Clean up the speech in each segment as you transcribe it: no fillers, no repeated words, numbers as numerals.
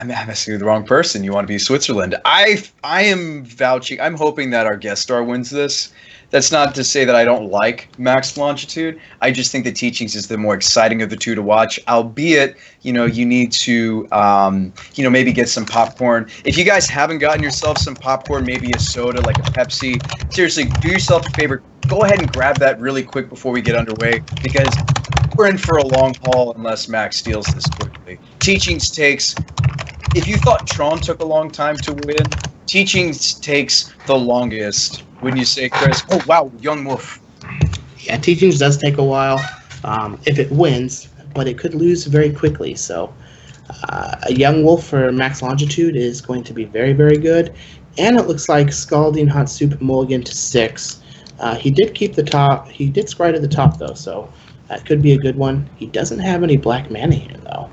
I'm asking the wrong person. You want to be Switzerland. I am vouching. I'm hoping that our guest star wins this. That's not to say that I don't like Max Longitude. I just think the teachings is the more exciting of the two to watch. Albeit, you need to, maybe get some popcorn. If you guys haven't gotten yourself some popcorn, maybe a soda, like a Pepsi. Seriously, do yourself a favor. Go ahead and grab that really quick before we get underway, because we're in for a long haul unless Max steals this quickly. Teachings takes. If you thought Tron took a long time to win, Teachings takes the longest. Wouldn't you say, Chris? Oh, wow, Young Wolf. Yeah, Teachings does take a while if it wins, but it could lose very quickly. So a Young Wolf for Max Longitude is going to be very, very good. And it looks like ScaldingHotSoup mulligan to 6. He did keep the top. He did scry to the top, though, so that could be a good one. He doesn't have any black mana here, though.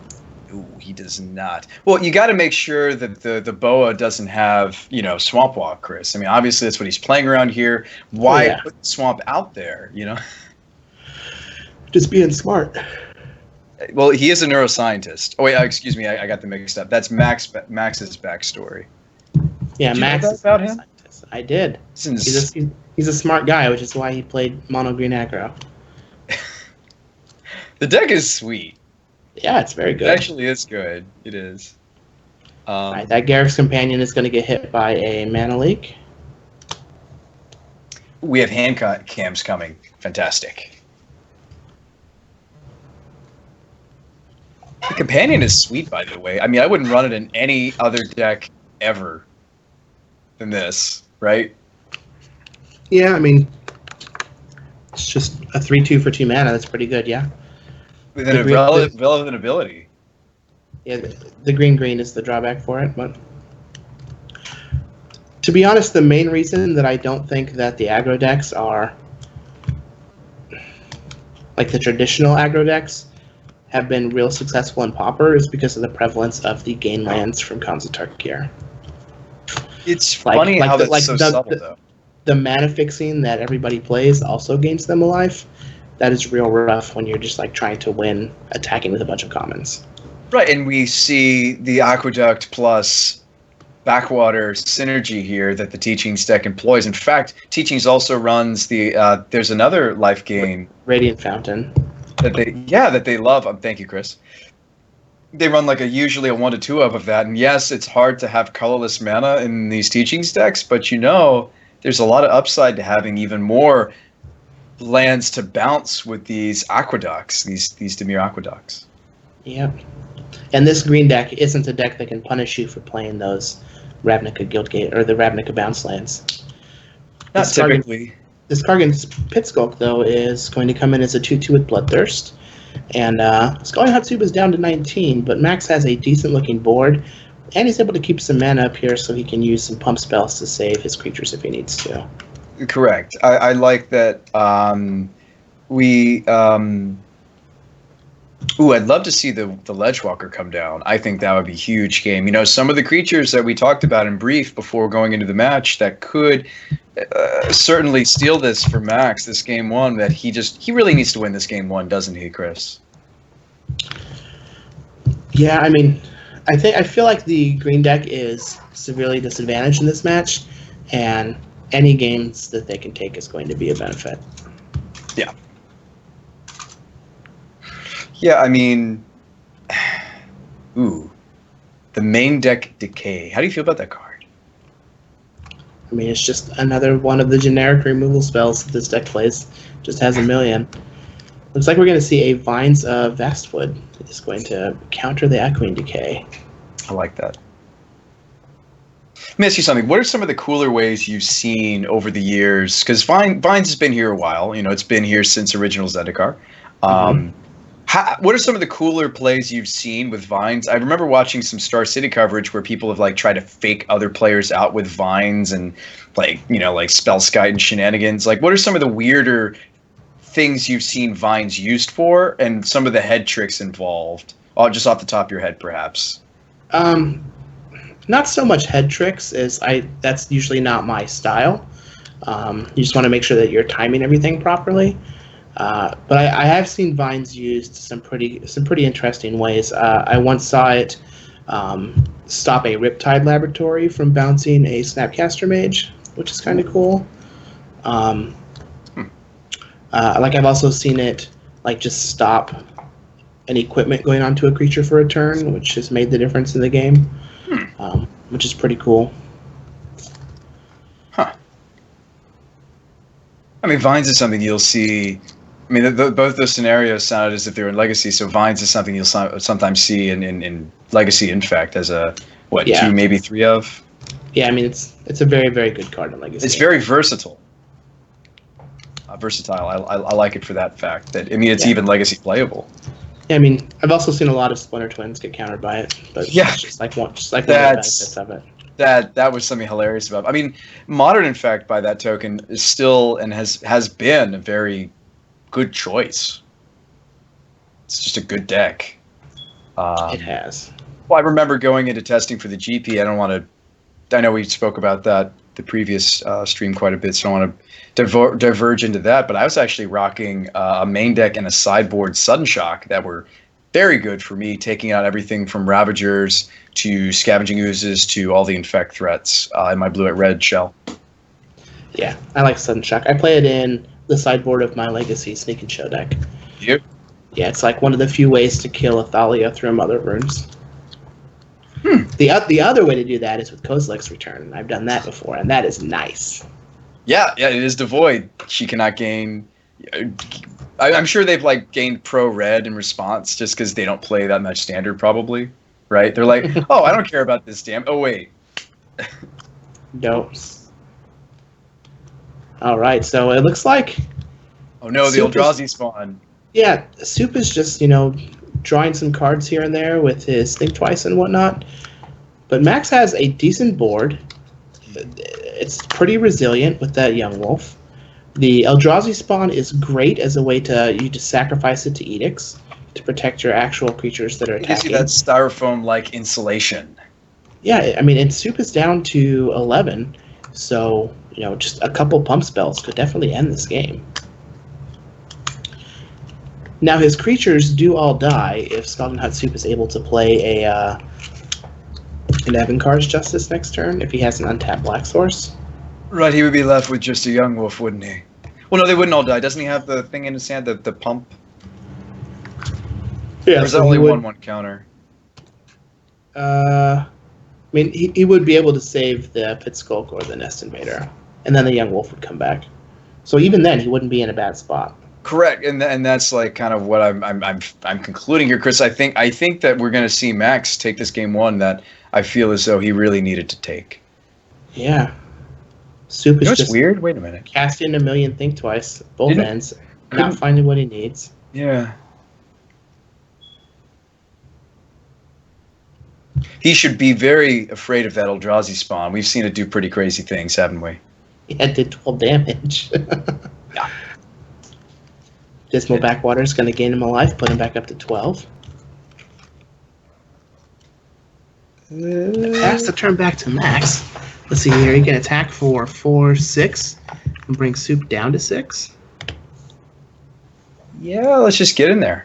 Ooh, he does not. Well, you got to make sure that the Boa doesn't have, Swamp Walk, Chris. I mean, obviously that's what he's playing around here. Why put Swamp out there, Just being smart. Well, he is a neuroscientist. Oh, wait, excuse me, I got them mixed up. That's Max's backstory. Yeah, Did Max you know is that about him? I did. He's a smart guy, which is why he played mono green aggro. The deck is sweet. Yeah, it's very good. It actually is good. It is. All right, that Garrick's Companion is going to get hit by a mana leak. We have hand cams coming. Fantastic. The Companion is sweet, by the way. I mean, I wouldn't run it in any other deck ever than this, right? Yeah, I mean, it's just a 3/2 for 2 mana. That's pretty good, yeah. With a relevant ability. Yeah, the green is the drawback for it, but to be honest, the main reason that I don't think that the aggro decks are like the traditional aggro decks have been real successful in Pauper is because of the prevalence of the gain lands from Khans of Tarkir. It's funny how that's so subtle, though. The mana fixing that everybody plays also gains them a life. That is real rough when you're just like trying to win attacking with a bunch of commons. Right, and we see the Aqueduct plus Backwater synergy here that the Teachings deck employs. In fact, Teachings also runs the there's another life gain, Radiant Fountain, that they love. Thank you, Chris. They run like usually a 1 to 2 of that, and yes, it's hard to have colorless mana in these Teachings decks, but there's a lot of upside to having even more lands to bounce with these aqueducts, these Dimir aqueducts. Yep. And this green deck isn't a deck that can punish you for playing those Ravnica Guildgate or the Ravnica bounce lands. Not typically. This Kargan's Pitskulk, though, is going to come in as a 2/2 with Bloodthirst. And ScaldingHotSoup is down to 19, but Max has a decent-looking board, and he's able to keep some mana up here so he can use some pump spells to save his creatures if he needs to. Correct. I like that I'd love to see the Ledgewalker come down. I think that would be a huge game. Some of the creatures that we talked about in brief before going into the match that could certainly steal this for Max, this game 1, that he really needs to win this game 1, doesn't he, Chris? Yeah, I mean, I feel like the green deck is severely disadvantaged in this match, and any games that they can take is going to be a benefit. Yeah. Yeah, I mean, the main deck Decay. How do you feel about that card? I mean, it's just another one of the generic removal spells that this deck plays. Just has a million. Looks like we're going to see a Vines of Vastwood is going to counter the Echoing Decay. I like that. Let me ask you something. What are some of the cooler ways you've seen over the years? Because Vines has been here a while. It's been here since original Zendikar. What are some of the cooler plays you've seen with Vines? I remember watching some Star City coverage where people have tried to fake other players out with Vines and like Spellskite and shenanigans. What are some of the weirder things you've seen Vines used for, and some of the head tricks involved? Just off the top of your head, perhaps. Not so much head tricks, as that's usually not my style. You just want to make sure that you're timing everything properly. But I have seen Vines used some pretty interesting ways. I once saw it stop a Riptide Laboratory from bouncing a Snapcaster Mage, which is kind of cool. Like I've also seen it like just stop an equipment going onto a creature for a turn, which has made the difference in the game, which is pretty cool. Huh. I mean, Vines is something you'll see. I mean, both those scenarios sounded as if they were in Legacy, so Vines is something you'll sometimes see in Legacy, in fact, as a, 2, maybe 3 of? Yeah, I mean, it's a very, very good card in Legacy. It's very versatile. Versatile. I like it for that fact. That it's even Legacy playable. Yeah, I mean, I've also seen a lot of Splinter Twins get countered by it, but it's just like one of the benefits of it. That was something hilarious about. I mean, Modern, in fact, by that token, is still and has been a very good choice. It's just a good deck. It has. Well, I remember going into testing for the GP. I know we spoke about that the previous stream quite a bit, so I don't want to diverge into that. But I was actually rocking a main deck and a sideboard Sudden Shock that were very good for me, taking out everything from Ravagers to Scavenging Oozes to all the Infect threats in my blue at red shell. Yeah, I like Sudden Shock. I play it in the sideboard of my Legacy Sneak and Show deck. Yep. Yeah, it's like one of the few ways to kill a Thalia through Mother Runes. The other way to do that is with Kozilek's Return. I've done that before, and that is nice. Yeah, it is devoid. She cannot gain. I'm sure they've gained pro red in response, just because they don't play that much standard, probably. Right? They're like, oh, I don't care about this damn. Oh wait. Nope. All right, so it looks like. Oh no, the Eldrazi spawn. Yeah, Soup is just drawing some cards here and there with his Think Twice and whatnot. But Max has a decent board. It's pretty resilient with that Young Wolf. The Eldrazi spawn is great as a way you just sacrifice it to Edicts to protect your actual creatures that are attacking. You see that styrofoam-like insulation. Yeah, I mean, and Soup is down to 11, so just a couple pump spells could definitely end this game. Now, his creatures do all die if ScaldingHotSoup is able to play an Evankar's Justice next turn, if he has an untapped black source. Right, he would be left with just a Young Wolf, wouldn't he? Well, no, they wouldn't all die. Doesn't he have the thing in his hand, the pump? Yeah, or is that only 1/1 counter? I mean, he would be able to save the Pit Skulk or the Nest Invader, and then the Young Wolf would come back. So even then, he wouldn't be in a bad spot. Correct, and that's kind of what I'm concluding here, Chris. I think that we're going to see Max take this game one that I feel as though he really needed to take. Yeah, Soup is just weird. Wait a minute, casting a million Think Twice, both ends, not finding what he needs. Yeah, he should be very afraid of that Eldrazi spawn. We've seen it do pretty crazy things, haven't we? Yeah, it did 12 damage. Yeah. Dismal Backwater is going to gain him a life, put him back up to 12. Pass the turn back to Max. Let's see here. He can attack for 4/6 and bring Soup down to 6. Yeah, let's just get in there.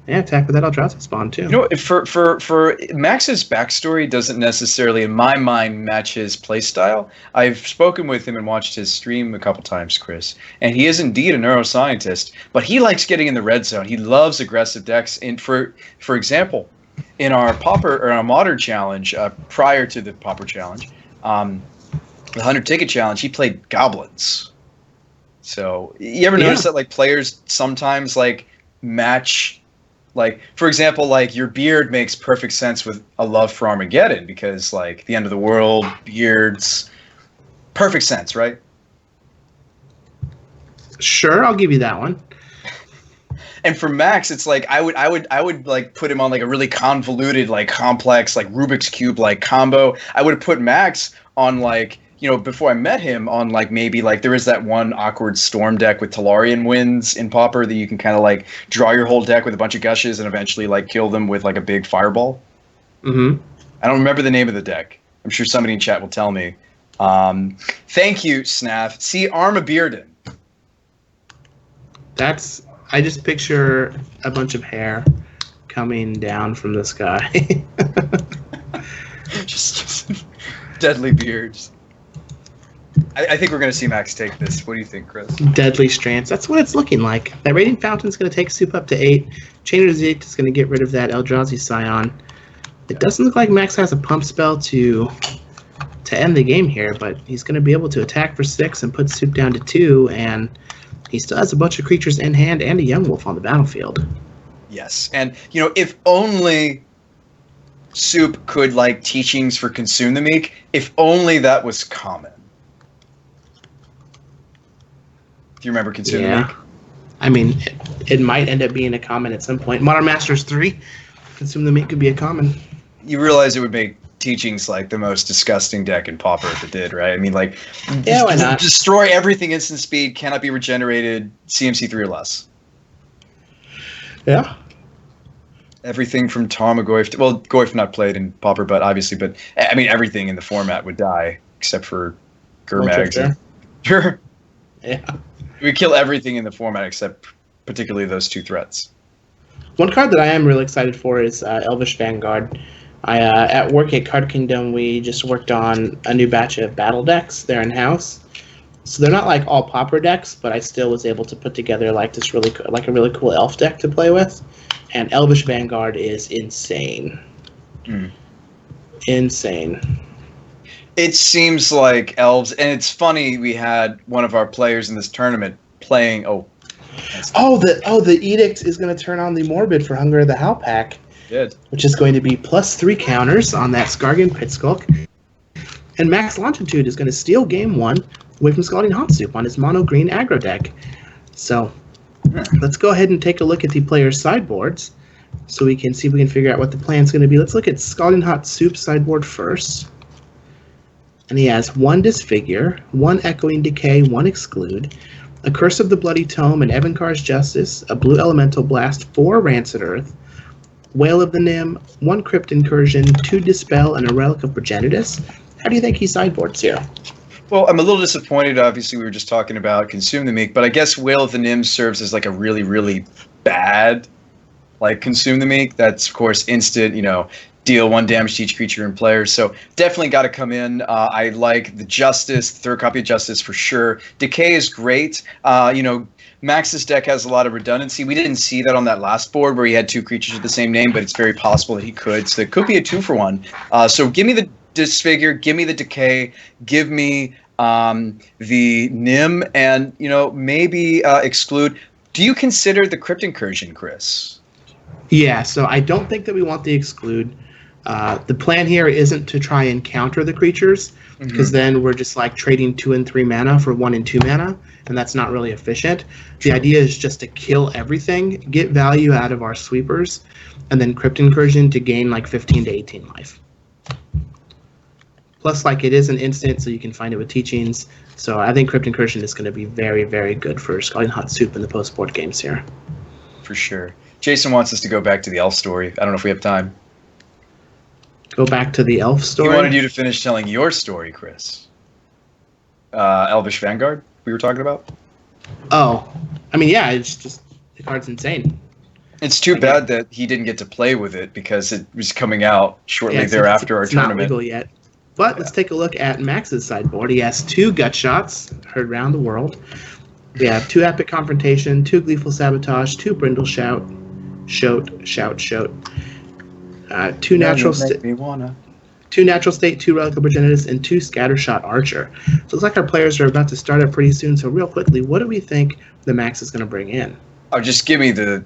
Yeah, attack with that Eldrazi spawn too. For Max's backstory doesn't necessarily, in my mind, match his playstyle. I've spoken with him and watched his stream a couple times, Chris, and he is indeed a neuroscientist. But he likes getting in the red zone. He loves aggressive decks. And for example, in our Pauper or our Modern challenge, prior to the Pauper challenge, the 100 ticket challenge, he played goblins. So you ever notice that players sometimes match? For example, your beard makes perfect sense with a love for Armageddon because, the end of the world, beards, perfect sense, right? Sure, I'll give you that one. And for Max, it's I would put him on a really convoluted, complex, Rubik's Cube combo. I would have put Max on before I met him on maybe there is that one awkward storm deck with Tolarian Winds in Pauper that you can kind of draw your whole deck with a bunch of gushes and eventually kill them with a big fireball. Mm-hmm. I don't remember the name of the deck. I'm sure somebody in chat will tell me. Thank you, Snaff. See, Armageddon. I just picture a bunch of hair coming down from the sky. just deadly beards. I think we're going to see Max take this. What do you think, Chris? Deadly strands. That's what it's looking like. That Radiant Fountain's going to take Soup up to 8. Changer's Edict is going to get rid of that Eldrazi Scion. It doesn't look like Max has a pump spell to end the game here, but he's going to be able to attack for 6 and put Soup down to 2, and he still has a bunch of creatures in hand and a Young Wolf on the battlefield. Yes, and, if only Soup could, teachings for Consume the Meek, if only that was common. Do you remember Consume the Meek? I mean, it might end up being a common at some point. Modern Masters 3, Consume the Meek could be a common. You realize it would make teachings the most disgusting deck in Pauper if it did, right? I mean, yeah, why not? Destroy everything instant speed, cannot be regenerated, CMC 3 or less. Yeah. Everything from Tarmogoyf, well, Goyf not played in Pauper, but I mean, everything in the format would die except for Gurmags. Sure. Yeah. We kill everything in the format except particularly those 2 threats. One card that I am really excited for is Elvish Vanguard. At work at Card Kingdom, we just worked on a new batch of battle decks. They're in-house. So they're not all Pauper decks, but I still was able to put together this really a really cool elf deck to play with. And Elvish Vanguard is insane. Insane. It seems like elves, and it's funny we had one of our players in this tournament playing. The Edict is going to turn on the Morbid for Hunger of the Howl pack. Good. Which is going to be +3 counters on that Skargan Pitskulk. And Max Longitude is going to steal game 1 away from ScaldingHotSoup on his mono green aggro deck. So let's go ahead and take a look at the players' sideboards so we can see if we can figure out what the plan's going to be. Let's look at ScaldingHotSoup sideboard first. And he has 1 Disfigure, 1 Echoing Decay, 1 Exclude, a Curse of the Bloody Tome, an Evankar's Justice, a Blue Elemental Blast, 4 Rancid Earth, Wail of the Nim, 1 Crypt Incursion, 2 Dispel, and a Relic of Progenitus. How do you think he sideboards here? Well, I'm a little disappointed. Obviously, we were just talking about Consume the Meek, but I guess Wail of the Nim serves as a really, really bad Consume the Meek. That's, of course, instant, deal 1 damage to each creature and player. So definitely got to come in. I like the Justice, the 3rd copy of Justice for sure. Decay is great. Max's deck has a lot of redundancy. We didn't see that on that last board where he had 2 creatures with the same name, but it's very possible that he could. So it could be a 2-for-1. So give me the Disfigure, give me the Decay, give me the Nim, and maybe Exclude. Do you consider the Crypt Incursion, Chris? Yeah, so I don't think that we want the Exclude. The plan here isn't to try and counter the creatures, because then we're just trading 2 and 3 mana for 1 and 2 mana, and that's not really efficient. The idea is just to kill everything, get value out of our sweepers, and then Crypt Incursion to gain 15 to 18 life. Plus, it is an instant, so you can find it with teachings. So I think Crypt Incursion is going to be very, very good for ScaldingHotSoup in the post-board games here. For sure. Jason wants us to go back to the elf story. I don't know if we have time. Go back to the elf story? He wanted you to finish telling your story, Chris. Elvish Vanguard we were talking about? Oh. I mean, yeah, it's just, the card's insane. It's too bad that he didn't get to play with it because it was coming out shortly thereafter our tournament. It's not legal yet. But let's take a look at Max's sideboard. He has 2 Gut Shots, heard around the world. We have 2 Epic Confrontation, 2 Gleeful Sabotage, 2 Brindle Shout, 2 Natural State, 2 Natural State, 2 Relic of Progenitus, and 2 Scattershot Archer. So it looks like our players are about to start up pretty soon. So real quickly, what do we think the Max is going to bring in? Oh, just give me the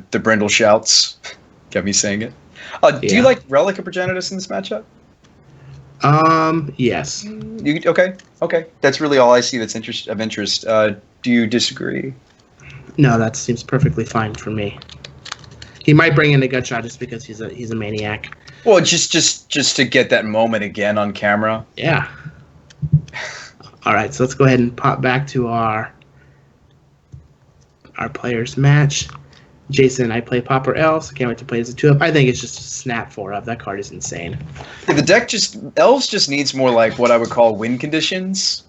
Brindle Shouts. Get me saying it. Do you like Relic of Progenitus in this matchup? Yes. Okay. That's really all I see that's of interest. Do you disagree? No, that seems perfectly fine for me. He might bring in a Gut Shot just because he's a maniac. Well, just to get that moment again on camera. Yeah. All right, so let's go ahead and pop back to our players match. Jason and I play Pauper Elves. I can't wait to play as a 2-up. I think it's just a snap 4-up. That card is insane. Yeah, the deck Elves just needs more what I would call win conditions,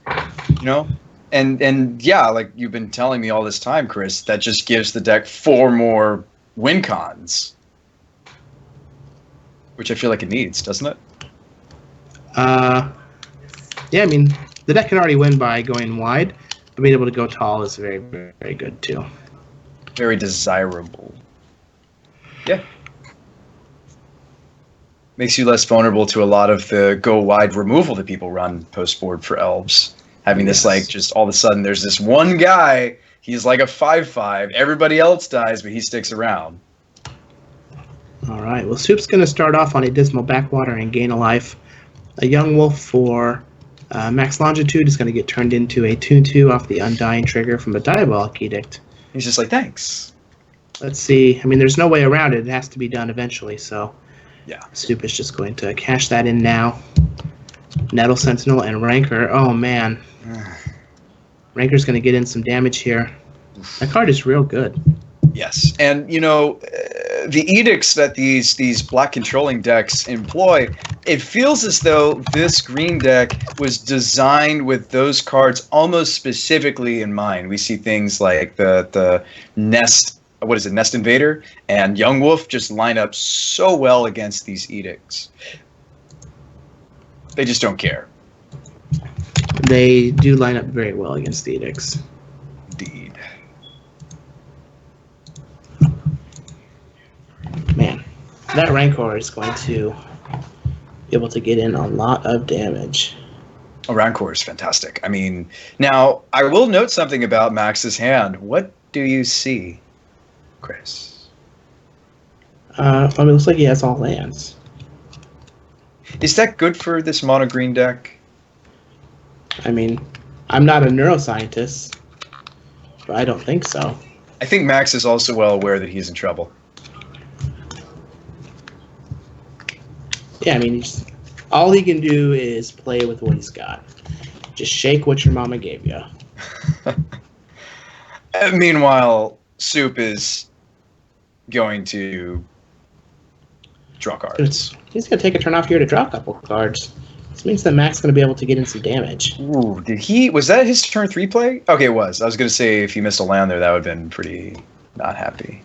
And yeah, like you've been telling me all this time, Chris, that just gives the deck 4 more win cons. which I feel like it needs, doesn't it? Yeah, I mean, the deck can already win by going wide, but being able to go tall is very, very, very good too. Very desirable. Yeah. Makes you less vulnerable to a lot of the go wide removal that people run post board for elves. Having this, like, just all of a sudden there's this one guy, he's like a 5/5. Everybody else dies, but he sticks around. All right, well, Soup's going to start off on a Dismal Backwater and gain a life. A Young Wolf for Max Longitude is going to get turned into a 2/2 off the Undying trigger from a Diabolic Edict. He's just like, thanks. Let's see. I mean, there's no way around it. It has to be done eventually, so yeah. Soup is just going to cash that in now. Nettle Sentinel and Rancor. Oh, man. Rancor's going to get in some damage here. That card is real good. Yes, and the edicts that these black controlling decks employ, it feels as though this green deck was designed with those cards almost specifically in mind. We see things like the Nest, Nest Invader and Young Wolf just line up so well against these edicts. They just don't care. They do line up very well against the edicts. Indeed. Man, that Rancor is going to be able to get in a lot of damage. Oh, Rancor is fantastic. I mean, now, I will note something about Max's hand. What do you see, Chris? I mean, it looks like he has all lands. Is that good for this mono green deck? I mean, I'm not a neuroscientist, but I don't think so. I think Max is also well aware that he's in trouble. Yeah, I mean, all he can do is play with what he's got. Just shake what your mama gave you. Meanwhile, Soup is going to draw cards. He's going to take a turn off here to draw a couple cards. This means that Mac's going to be able to get in some damage. Ooh, was that his turn 3 play? Okay, it was. I was going to say if he missed a land there, that would have been pretty not happy.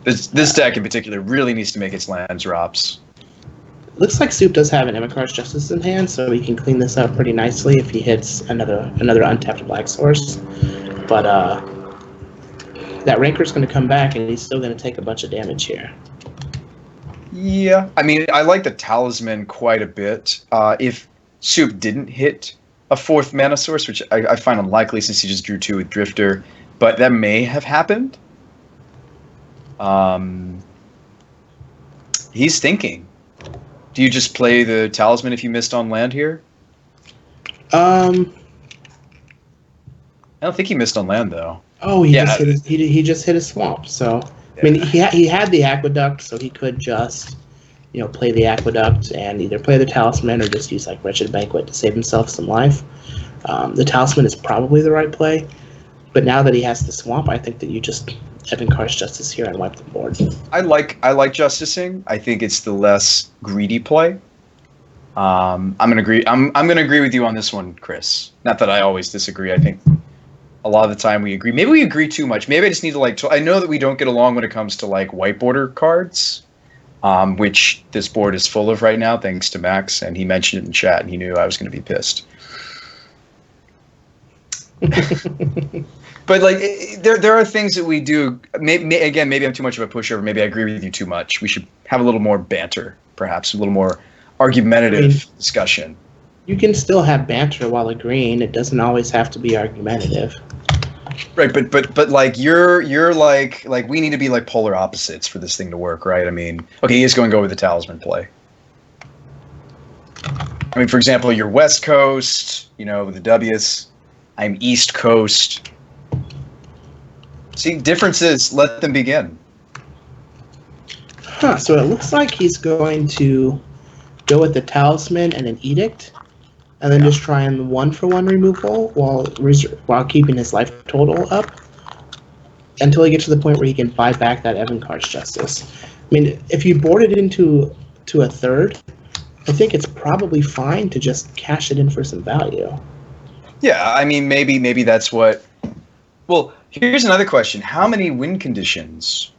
This deck in particular really needs to make its land drops. Looks like Soup does have an Emikar's Justice in hand, so he can clean this up pretty nicely if he hits another untapped black source. But that Rancor's going to come back, and he's still going to take a bunch of damage here. Yeah, I mean, I like the Talisman quite a bit. If Soup didn't hit a 4th mana source, which I find unlikely since he just drew 2 with Drifter, but that may have happened. He's thinking. Do you just play the Talisman if you missed on land here? I don't think he missed on land, though. Oh, he just hit his swamp. So, yeah. I mean, he had the Aqueduct, so he could just, play the Aqueduct and either play the Talisman or just use, like, Wretched Banquet to save himself some life. The Talisman is probably the right play, but now that he has the swamp, I think that you just Emikar's Justice here and wipe the board. I like justicing. I think it's the less greedy play. I'm gonna agree. I'm gonna agree with you on this one, Chris. Not that I always disagree. I think a lot of the time we agree. Maybe we agree too much. Maybe I just need to I know that we don't get along when it comes to like white border cards, which this board is full of right now, thanks to Max, and he mentioned it in chat, and he knew I was going to be pissed. But like, there are things that we do. Maybe I'm too much of a pushover. Maybe I agree with you too much. We should have a little more banter, perhaps a little more argumentative discussion. You can still have banter while agreeing. It doesn't always have to be argumentative. Right, but like you're like we need to be like polar opposites for this thing to work, right? I mean, okay, he is going to go with the Talisman play. I mean, for example, you're West Coast, with the W's. I'm East Coast. See, differences, let them begin. So it looks like he's going to go with the Talisman and an Edict, and then just try and 1-for-1 removal while keeping his life total up until he gets to the point where he can buy back that Emikar's Justice. I mean, if you board it into a 3rd, I think it's probably fine to just cash it in for some value. Yeah, I mean, maybe that's what... Well, here's another question. How many win conditions?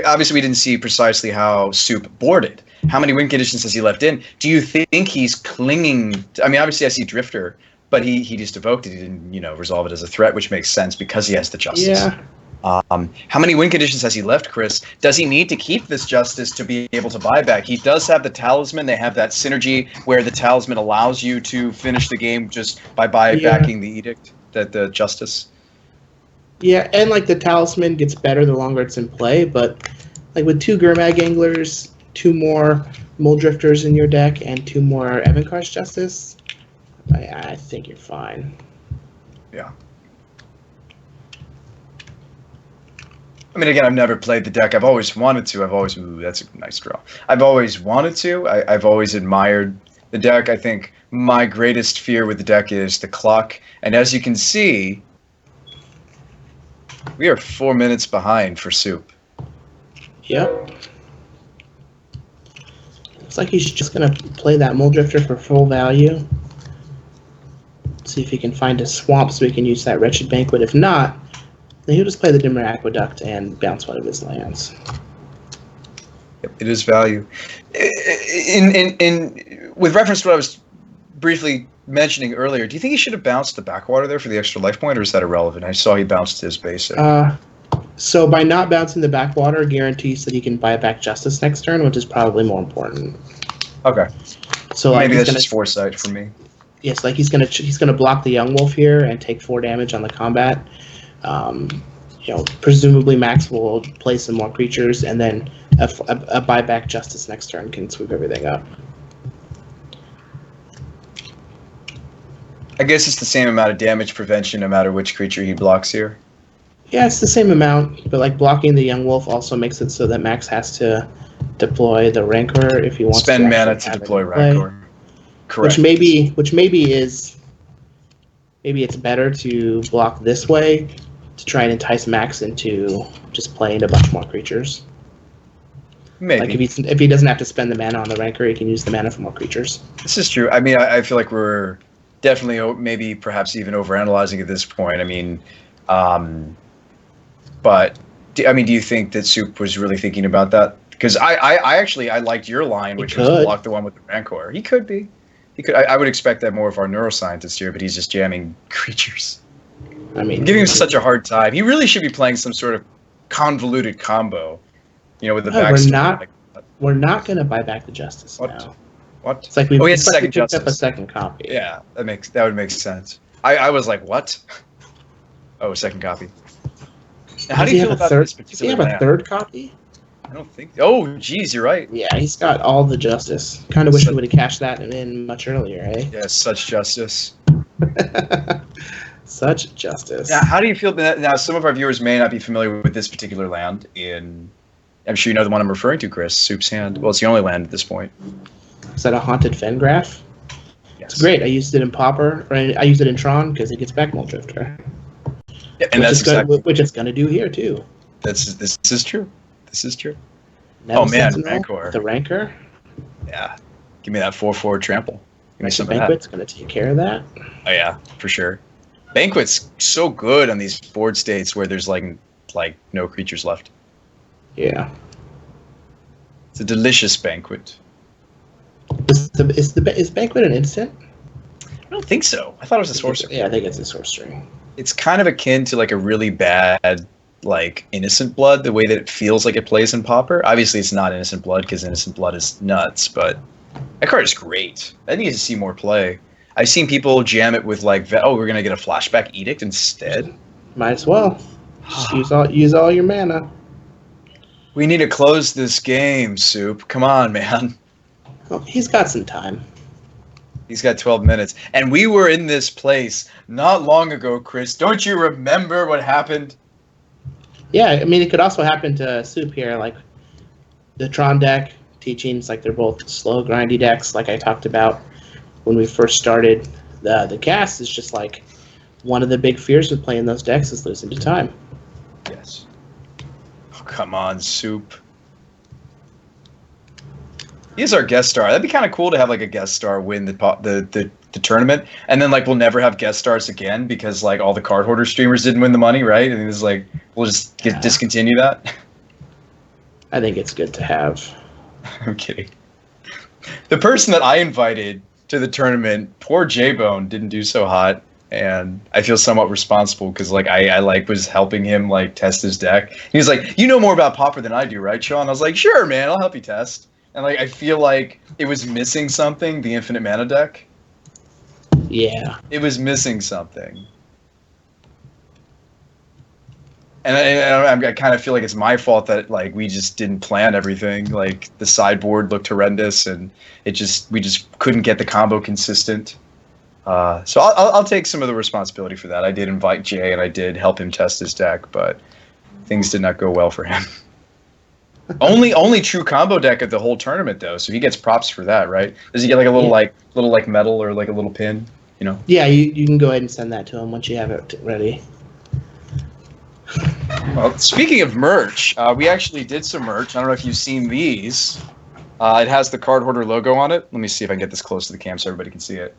Obviously, we didn't see precisely how Soup boarded, How many win conditions has he left in? Do you think he's clinging? I mean, obviously I see Drifter, but he just evoked it. He didn't, resolve it as a threat, which makes sense because he has the Justice. Yeah. How many win conditions has he left, Chris? Does he need to keep this Justice to be able to buy back? He does have the Talisman. They have that synergy where the Talisman allows you to finish the game just by backing the Edict, the Justice. Yeah, and like the Talisman gets better the longer it's in play, but like with 2 Gurmag Anglers, 2 more Mole Drifters in your deck, and 2 more Evankar's Justice, I think you're fine. Yeah. I mean, again, I've never played the deck. I've always wanted to. Ooh, that's a nice draw. I've always wanted to. I've always admired the deck. I think my greatest fear with the deck is the clock. And as you can see, we are 4 minutes behind for Soup. Yep. Looks like he's just going to play that Mole Drifter for full value. See if he can find a swamp so he can use that Wretched Banquet. If not, then he'll just play the Dimmer Aqueduct and bounce one of his lands. Yep, it is value. With reference to what I was briefly mentioning earlier, do you think he should have bounced the Backwater there for the extra life point, or is that irrelevant? I saw he bounced his basic. So by not bouncing the Backwater, guarantees that he can buy back Justice next turn, which is probably more important. Okay. So maybe that's just foresight for me. Yes, like he's gonna block the Young Wolf here and take 4 damage on the combat. Presumably Max will play some more creatures, and then a buyback Justice next turn can sweep everything up. I guess it's the same amount of damage prevention no matter which creature he blocks here. Yeah, it's the same amount, but like blocking the Young Wolf also makes it so that Max has to deploy the Rancor if he wants spend to mana to deploy Rancor. Correct. Which maybe it's better to block this way to try and entice Max into just playing a bunch more creatures. Maybe. Like if he doesn't have to spend the mana on the Rancor, he can use the mana for more creatures. This is true. I mean, I feel like we're definitely maybe perhaps even overanalyzing at this point. I mean, but do you think that Soup was really thinking about that? Because I liked your line, which was block the one with the Rancor. He could be. He could. I would expect that more of our neuroscientist here, but he's just jamming creatures. I mean, giving him such a hard time. He really should be playing some sort of convoluted combo, with the backstory. We're not going to buy back the Justice now. What? It's like we picked up a second copy. Yeah, that would make sense. I was like, what? Oh, second copy. Now, how do you feel about this particular? Does he have a third copy? I don't think. Oh, geez, you're right. Yeah, he's got all the Justice. Kind of wish we would have cashed that in much earlier, eh? Yeah, such justice. Such justice. Now, how do you feel? Now, some of our viewers may not be familiar with this particular land. I'm sure you know the one I'm referring to, Chris. Soup's Hand. Well, it's the only land at this point. Is that a Haunted Fengraph? Yes. It's great. I used it in Pauper, or I used it in Tron because it gets back Mole Drifter. Yeah, and which it's going to do here too. This is true. This is true. Neville oh man, Sentinel, Rancor. The Rancor. Yeah, give me that 4/4 trample. Give me some Banquet's going to take care of that. Oh yeah, for sure. Banquet's so good on these board states where there's like no creatures left. Yeah. It's a delicious Banquet. Is Banquet an instant? I don't think so. I thought it was a sorcery. Yeah, I think it's a sorcery. It's kind of akin to like a really bad Innocent Blood, the way that it feels like it plays in Pauper. Obviously, it's not Innocent Blood because Innocent Blood is nuts, but that card is great. I need to see more play. I've seen people jam it with we're gonna get a flashback Edict instead. Might as well. Just use all your mana. We need to close this game, Soup. Come on, man. Oh, he's got some time. He's got 12 minutes. And we were in this place not long ago, Chris. Don't you remember what happened? Yeah, I mean, it could also happen to Soup here, like the Tron deck teachings, like they're both slow, grindy decks, like I talked about when we first started. The cast is just like one of the big fears with playing those decks is losing to time. Yes. Oh, come on, Soup. He's our guest star. That'd be kind of cool to have a guest star win the tournament, and then we'll never have guest stars again because all the Cardhoarder streamers didn't win the money, right? And it's we'll just discontinue that. I think it's good to have. I'm kidding. The person that I invited to the tournament, poor J-Bone, didn't do so hot, and I feel somewhat responsible because like I like was helping him like test his deck. He was like, "You know more about Pauper than I do, right, Sean?" I was like, "Sure, man, I'll help you test." And like I feel like it was missing something, the infinite mana deck. Yeah. It was missing something. And I kind of feel like it's my fault that like we just didn't plan everything. Like the sideboard looked horrendous, and we just couldn't get the combo consistent. So I'll take some of the responsibility for that. I did invite Jay, and I did help him test his deck, but things did not go well for him. only true combo deck of the whole tournament though, so he gets props for that, right? Does he get like a little like medal or like a little pin? You know? Yeah, you can go ahead and send that to him once you have it ready. Well, speaking of merch, we actually did some merch. I don't know if you've seen these. It has the Cardhoarder logo on it. Let me see if I can get this close to the cam so everybody can see it.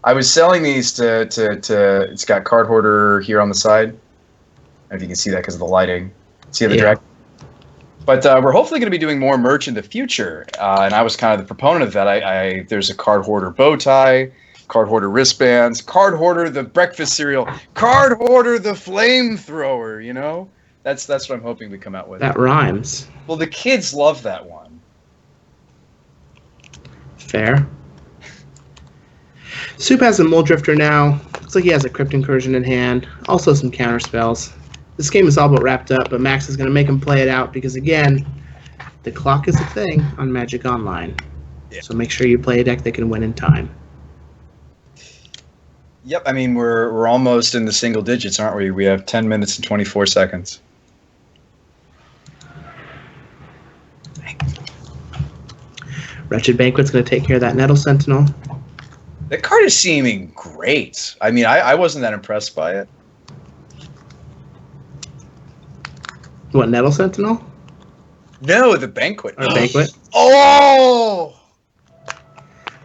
I was selling these to it's got Cardhoarder here on the side. I don't know if you can see that because of the lighting. See the drag? But we're hopefully going to be doing more merch in the future. And I was kind of the proponent of that. There's a Cardhoarder bow tie, Cardhoarder wristbands, Cardhoarder the breakfast cereal, Cardhoarder the flamethrower, you know? That's what I'm hoping we come out with. That rhymes. Well, the kids love that one. Fair. Soup has a Mole Drifter now. Looks like he has a Crypt Incursion in hand. Also some counter spells. This game is all but wrapped up, but Max is going to make him play it out because, again, the clock is a thing on Magic Online. Yeah. So make sure you play a deck that can win in time. Yep, I mean, we're almost in the single digits, aren't we? We have 10 minutes and 24 seconds. Wretched Banquet's going to take care of that Nettle Sentinel. That card is seeming great. I mean, I wasn't that impressed by it. What, Nettle Sentinel? No, the Banquet. Or Banquet? Oh!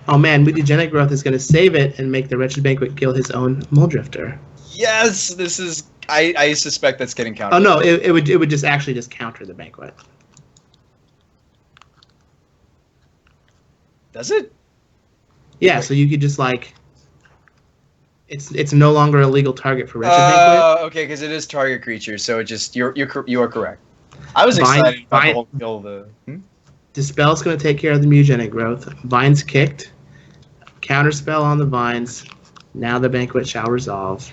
Oh man, Mutagenic Growth is going to save it and make the Wretched Banquet kill his own Mole Drifter. Yes, this is... I suspect that's getting countered. Oh no, it would just actually just counter the Banquet. Does it? Yeah, so you could just like... It's no longer a legal target for Wretched Banquet. Okay, because it is target creature, so it just you are correct. I was excited about the whole kill. Dispel's going to take care of the Mutagenic Growth. Vines kicked. Counterspell on the Vines. Now the Banquet shall resolve.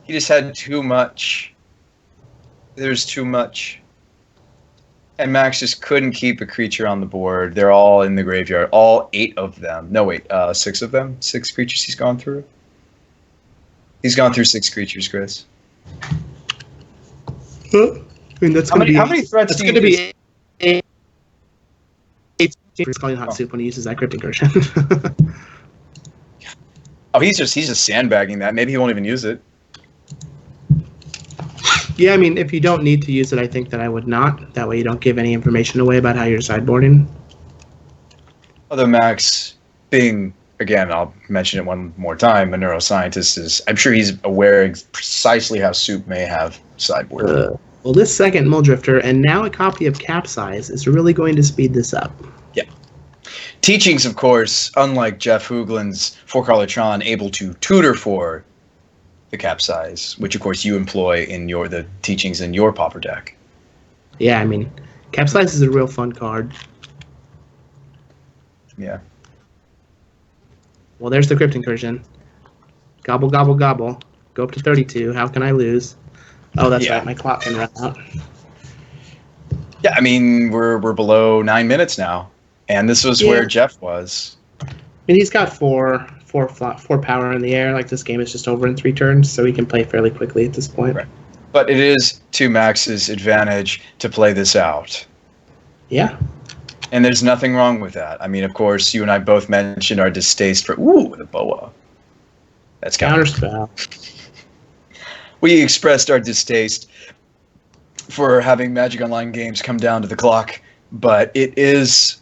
He just had too much. There's too much. And Max just couldn't keep a creature on the board. They're all in the graveyard. All 8 of them. No, wait, 6 of them? 6 creatures he's gone through? He's gone through 6 creatures, Chris. I mean, that's going to be... How many threats do you use? It's going to be 8 for ScaldingHotSoup when he uses that Crypt Incursion. Oh, he's just sandbagging that. Maybe he won't even use it. Yeah, I mean, if you don't need to use it, I think that I would not. That way you don't give any information away about how you're sideboarding. Although Max, being, again, I'll mention it one more time, a neuroscientist, I'm sure he's aware precisely how Soup may have sideboarded. Well, this second Mole Drifter, and now a copy of Capsize, is really going to speed this up. Yeah. Teachings, of course, unlike Jeff Hoogland's 4-color Tron, able to tutor for the Capsize, which, of course, you employ in the teachings in your Pauper deck. Yeah, I mean, Capsize is a real fun card. Yeah. Well, there's the Crypt Incursion. Gobble, gobble, gobble. Go up to 32. How can I lose? Oh, that's right. My clock can run out. Yeah, I mean, we're below 9 minutes now, and this was where Jeff was. I mean, he's got four power in the air. Like, this game is just over in 3 turns, so he can play fairly quickly at this point. Right. But it is to Max's advantage to play this out. Yeah. And there's nothing wrong with that. I mean, of course, you and I both mentioned our distaste for the boa. That's counterspell. We expressed our distaste for having Magic Online games come down to the clock, but it's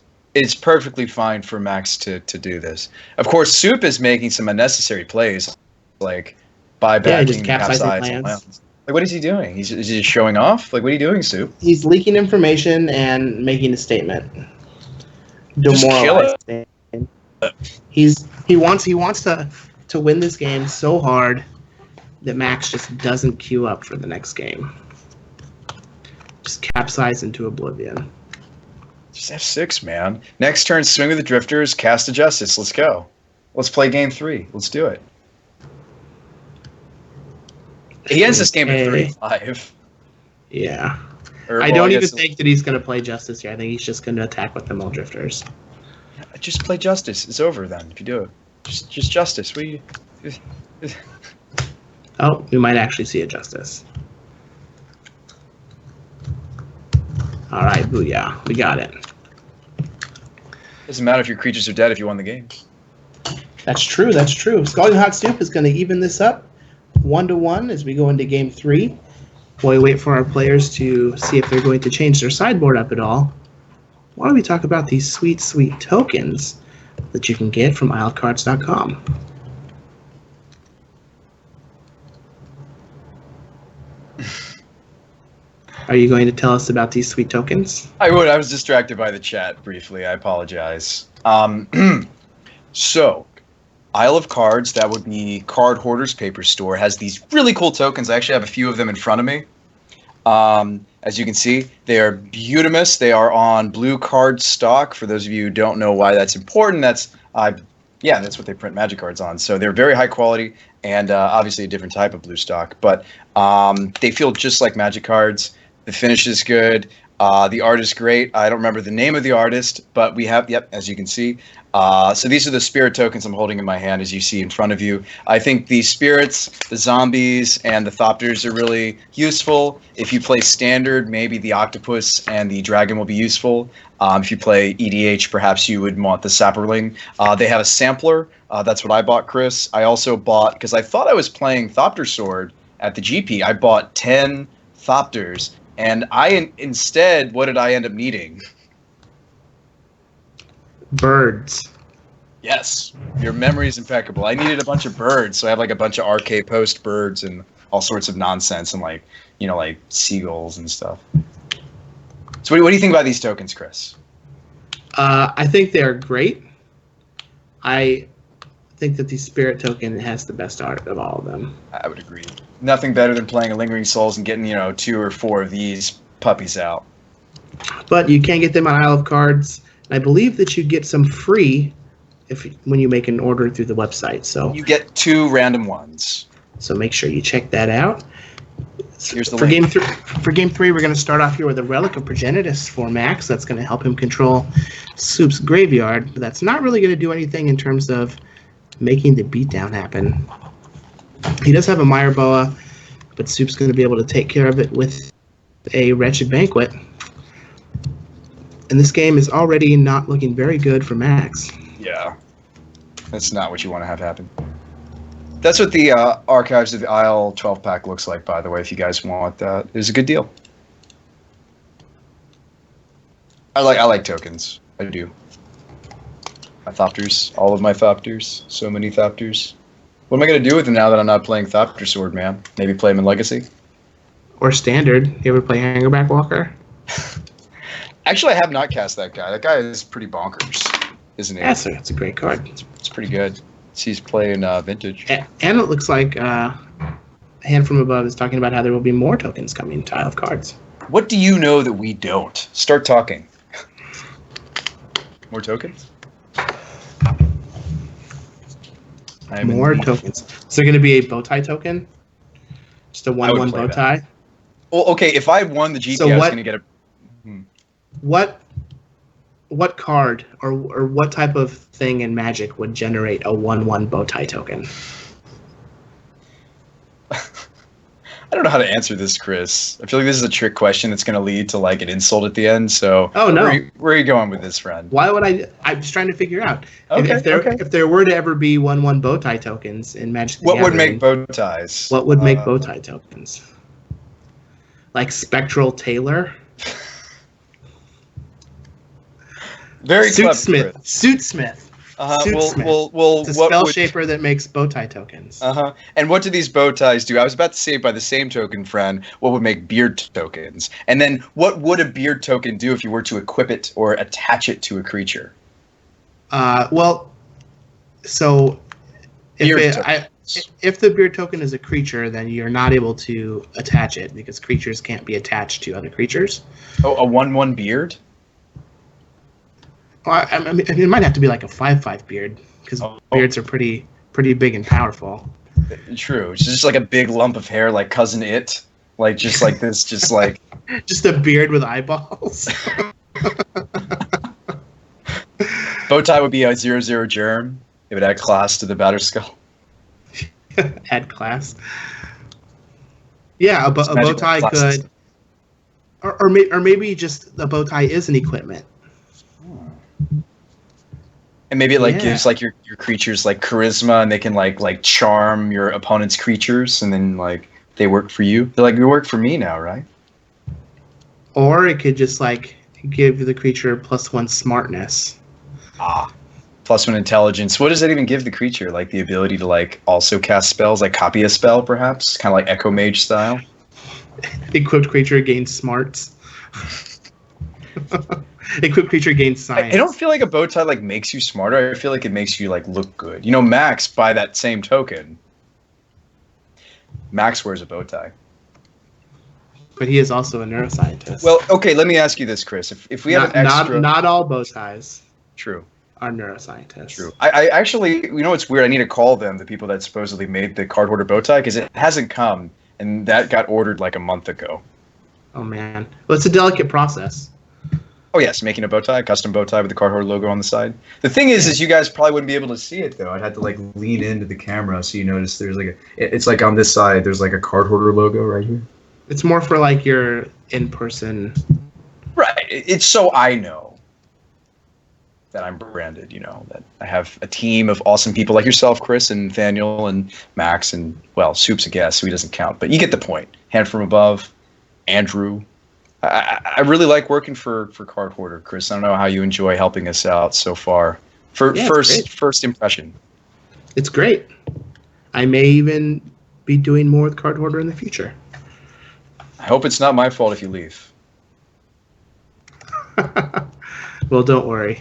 perfectly fine for Max to do this. Of course, Soup is making some unnecessary plays, like buybacking Capsize. Like, what is he doing? Is he just showing off? Like, what are you doing, Soup? He's leaking information and making a statement. Just kill demoralized. it. He wants to win this game so hard that Max just doesn't queue up for the next game. Just capsize into oblivion. Just F6, man. Next turn, swing with the drifters, cast a justice. Let's go. Let's play game 3. Let's do it. He ends this game at 35. Yeah. Or, I don't even think that he's going to play justice here. I think he's just going to attack with the mill drifters. Just play justice. It's over then if you do it. Just justice. Oh, we might actually see a justice. All right, booyah. We got it. Doesn't matter if your creatures are dead if you won the game. That's true. That's true. ScaldingHotSoup is going to even this up 1-1 as we go into game 3. While we wait for our players to see if they're going to change their sideboard up at all, why don't we talk about these sweet, sweet tokens that you can get from islecards.com. Are you going to tell us about these sweet tokens? I would. I was distracted by the chat briefly. I apologize. So, Isle of Cards, that would be Cardhoarder's paper store, has these really cool tokens. I actually have a few of them in front of me. As you can see, they are beautimous. They are on blue card stock. For those of you who don't know why that's important, that's what they print Magic cards on. So they're very high quality and obviously a different type of blue stock. But they feel just like Magic cards. The finish is good. The art is great. I don't remember the name of the artist, but we have, as you can see. So these are the spirit tokens I'm holding in my hand, as you see in front of you. I think the spirits, the zombies, and the thopters are really useful. If you play standard, maybe the octopus and the dragon will be useful. If you play EDH, perhaps you would want the sapperling. They have a sampler. That's what I bought, Chris. I also bought, because I thought I was playing Thopter Sword at the GP, I bought 10 thopters. And instead, what did I end up needing? Birds. Yes, your memory is impeccable. I needed a bunch of birds, so I have like a bunch of RK Post birds and all sorts of nonsense and like seagulls and stuff. So what do you think about these tokens, Chris? I think they're great. I think that the spirit token has the best art of all of them. I would agree. Nothing better than playing a Lingering Souls and getting 2 or 4 of these puppies out. But you can get them on Isle of Cards. I believe that you get some free when you make an order through the website. So you get 2 random ones. So make sure you check that out. Here's the for link. game 3, we're going to start off here with a Relic of Progenitus for Max. That's going to help him control Soup's graveyard. But that's not really going to do anything in terms of making the beatdown happen. He does have a Mire Boa, but Soup's going to be able to take care of it with a Wretched Banquet. And this game is already not looking very good for Max. Yeah. That's not what you want to have happen. That's what the Archives of the Isle 12-pack looks like, by the way, if you guys want that. It was a good deal. I like tokens. I do. My Thopters. All of my Thopters. So many Thopters. What am I going to do with them now that I'm not playing Thopter Sword, man? Maybe play them in Legacy? Or Standard. You ever play Hangerback Walker? Actually, I have not cast that guy. That guy is pretty bonkers, isn't he? Yes, sir. It's a great card. It's pretty good. He's playing Vintage. And it looks like a Hand from Above is talking about how there will be more tokens coming to Isle of Cards. What do you know that we don't? Start talking. More tokens? More tokens. Is there going to be a bow tie token? Just a 1/1 bow tie? Well, okay, if I won the GP, So I was going to get a... What card or what type of thing in Magic would generate a 1/1 bow tie token? I don't know how to answer this, Chris. I feel like this is a trick question that's going to lead to like an insult at the end. So, oh no, where are you going with this, friend? Why would I? I'm just trying to figure out if there were to ever be 1/1 bow tie tokens in Magic the Gathering, would make bow ties? What would make bow tie tokens? Like Spectral Tailor. Very clever. Suitsmith. Well, it's a spell shaper that makes bow tie tokens. And what do these bow ties do? I was about to say by the same token, friend, what would make beard tokens? And then what would a beard token do if you were to equip it or attach it to a creature? Well, so Beard tokens. if the beard token is a creature, then you're not able to attach it because creatures can't be attached to other creatures. Oh, a 1/1 beard? Well, I mean, it might have to be like a 5/5 beard because beards are pretty big and powerful. True. It's just like a big lump of hair, like Cousin It. Like, just like this, just like... Just a beard with eyeballs. Bowtie would be a 0/0 germ. It would add class to the Batterskull. Add class. Yeah, a bow tie could... Or maybe just the bow tie is an equipment. And maybe it gives like your creatures like charisma, and they can like charm your opponent's creatures, and then like they work for you. They're like, you work for me now, right? Or it could just like give the creature +1 smartness. +1 intelligence. What does that even give the creature? Like the ability to like also cast spells, like copy a spell, perhaps, kind of like Echo Mage style. Equipped creature gains smarts. Equipped creature gains science. I don't feel like a bow tie like makes you smarter. I feel like it makes you like look good. You know, Max, by that same token, Max wears a bow tie. But he is also a neuroscientist. Well, okay, let me ask you this, Chris. If we have an extra... Not all bow ties. True. Are neuroscientists. True. I actually, you know what's weird? I need to call them, the people that supposedly made the Cardhoarder bow tie, because it hasn't come, and that got ordered like a month ago. Oh, man. Well, it's a delicate process. Oh, yes, making a bow tie, a custom bow tie with the Cardhoarder logo on the side. The thing is you guys probably wouldn't be able to see it, though. I'd have to, like, lean into the camera so you notice there's, like, it's like on this side, there's, like, a Cardhoarder logo right here. It's more for, like, your in-person... Right. It's so I know that I'm branded, you know, that I have a team of awesome people like yourself, Chris, and Nathaniel, and Max, and, well, Soup's a guest, so he doesn't count. But you get the point. Hand from above, Andrew... I really like working for Cardhoarder, Chris. I don't know how you enjoy helping us out so far. First impression. It's great. I may even be doing more with Cardhoarder in the future. I hope it's not my fault if you leave. Well, don't worry.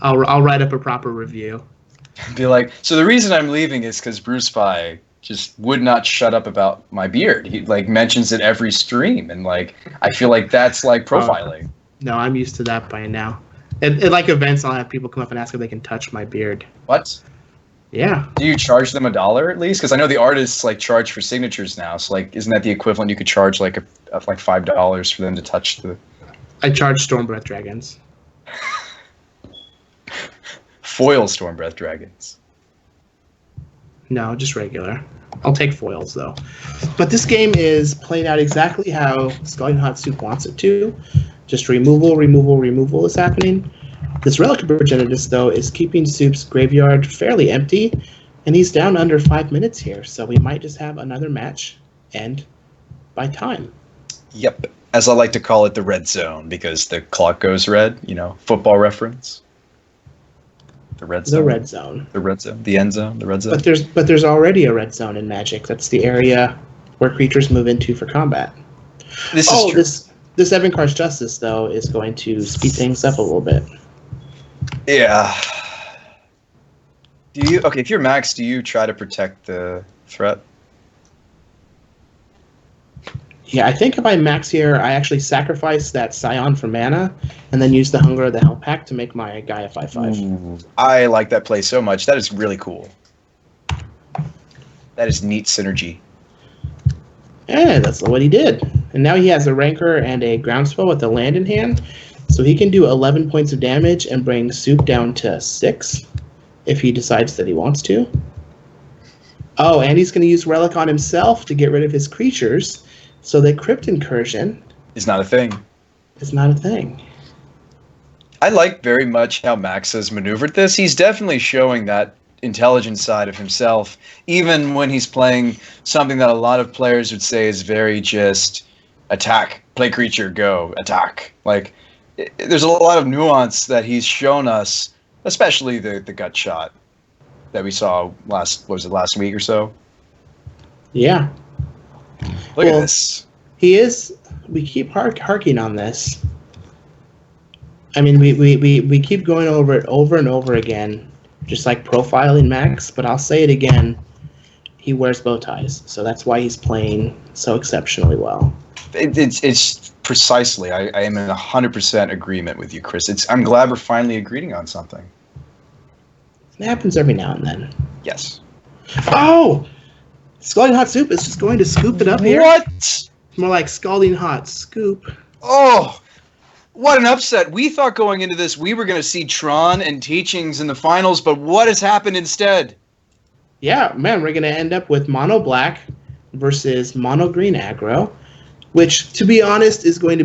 I'll write up a proper review. Be like, so the reason I'm leaving is because Bruce Pye just would not shut up about my beard. He like mentions it every stream, and like I feel like that's like profiling. No, I'm used to that by now. At like events, I'll have people come up and ask if they can touch my beard. What? Yeah. Do you charge them $1 at least? Because I know the artists like charge for signatures now. So like, isn't that the equivalent? You could charge like like $5 for them to touch the. I charge Stormbreath Dragons. Foil Stormbreath Dragons. No, just regular. I'll take foils, though. But this game is played out exactly how ScaldingHotSoup wants it to. Just removal is happening. This Relic Progenitus, though, is keeping Soup's graveyard fairly empty, and he's down under 5 minutes here, so we might just have another match end by time. Yep. As I like to call it, the red zone, because the clock goes red, you know, football reference. The red zone. The red zone. The red zone. The end zone. The red zone. But there's already a red zone in Magic. That's the area where creatures move into for combat. This is true. This Evan Car's Justice, though, is going to speed things up a little bit. Yeah. If you're Max, do you try to protect the threat? Yeah, I think if I max here, I actually sacrifice that Scion for mana, and then use the Hunger of the Hell Pack to make my guy a 5/5. I like that play so much. That is really cool. That is neat synergy. Yeah, that's what he did. And now he has a Rancor and a Groundswell with a land in hand, so he can do 11 points of damage and bring Soup down to 6 if he decides that he wants to. Oh, and he's going to use Relic on himself to get rid of his creatures. So the Crypt Incursion is not a thing. It's not a thing. I like very much how Max has maneuvered this. He's definitely showing that intelligent side of himself, even when he's playing something that a lot of players would say is very just attack, play creature, go, attack. Like, there's a lot of nuance that he's shown us, especially the gut shot that we saw last week or so? Yeah. Look at this. We keep harking on this. I mean, we keep going over it over and over again, just like profiling Max, but I'll say it again. He wears bow ties, so that's why he's playing so exceptionally well. It's precisely. I am in 100% agreement with you, Chris. I'm glad we're finally agreeing on something. It happens every now and then. Yes. Oh! Scalding Hot Soup is just going to scoop it up here. What? More like Scalding Hot Scoop. Oh, what an upset. We thought going into this we were going to see Tron and Teachings in the finals, but what has happened instead? Yeah, man, we're going to end up with Mono Black versus Mono Green Aggro, which, to be honest, is going to